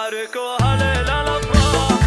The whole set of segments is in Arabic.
باركوها ليلة الأفراح.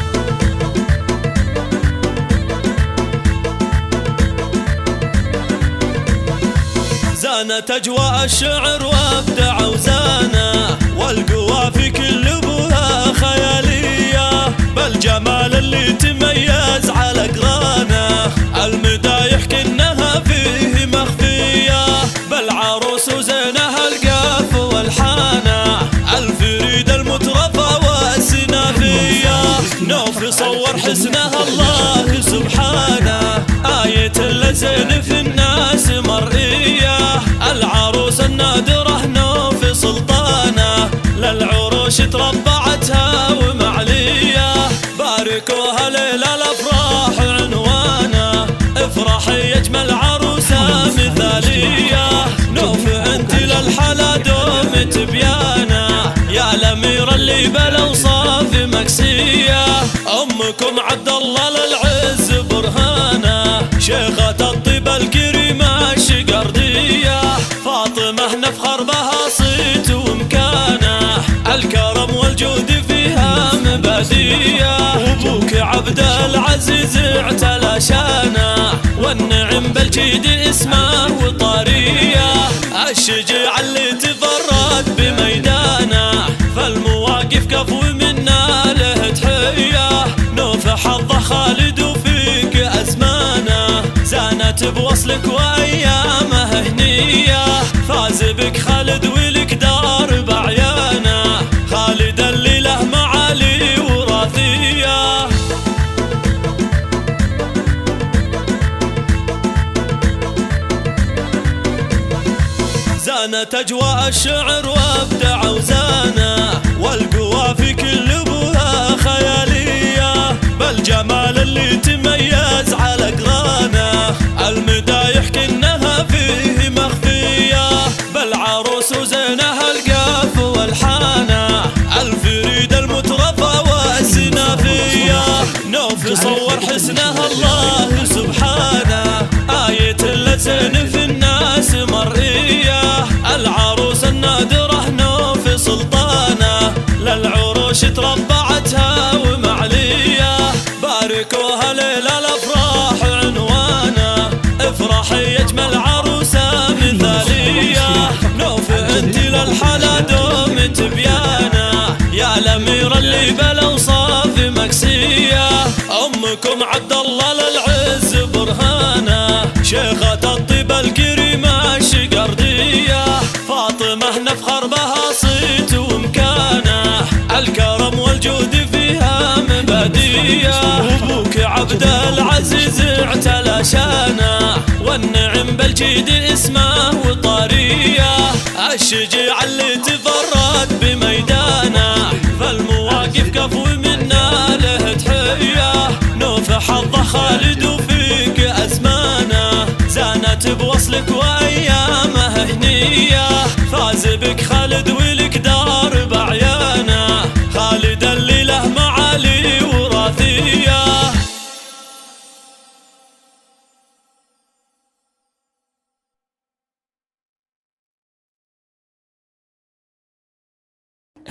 زانت أجواء الشعر وابدع وزانا، والقوافي كل ابوها خيالية، بالجمال اللي تميز على قرانه، المدايح كنها فيه مخفية، بالعروس وزينها القاف والحانه، الفريد المترفة والسنافية، نوف صور حسنها الله سبحانه، آية اللزين في الناس مرئية، العروس النادرة نوف سلطانه، للعروش تربعتها ومعلية، باركوها ليلة الأفراح عنوانه، افرحي يجمل عروسة مثالية، نوف انت للحلا دوم تبيانه، يا الأميرة اللي بالأوصاف مكسية، أمكم عبد الله للعز برهانه، شيخة الطيب الكريمة الشقردية، فاطمة نفخر بها صيت ومكانه، الكرم والجود فيها مبادية، وابوك عبد العزيز اعتلى شانه، والنعم بالجيد اسمه وطارية، الشجاع اللي تفرد بميدانه، فالمواقف كفو منا له تحية، نوف حظه خالد وفيك أزمانه، زانت بوصلك وأيامه هنية، فاز بك خالد ولك دار بعيانه، خالد اللي له معالي وراثية. زانت أجواء الشعر وابدع وزانا، والقوافي كل ابوها خيالية، بالجمال اللي تميز على قرانه، المدايح كنها فيه مخفية، بالعروس وزينها القاف والحانه، الفريد المترفة والسنافية، نوف صور حسنها الله سبحانه، آية اللزين في الناس مرئية، العروس النادرة نوف سلطانه، للعروش تربعتها ومعلية، باركوها ليلة الأفراح عنوانه، افرحي يجمل عروسة مثالية، نوف انت للحلا دوم تبيانه، يا الأميرة اللي بالأوصاف مكسية، أمكم عبد الله للعز برهانه، شيخة الطيب الكريمة الشقردية، فاطمة نفخر بها صيت ومكانه، الكرم والجود فيها مبادية، وابوك عبد العزيز اعتلى شانه، والنعم بالجيد اسمه وطارية، الشجاع اللي تفرد بميدانه، فالمواقف كفو منا له تحية، نوف حظه خالد وفيك أزمانه، زانت بوصلك وأيامه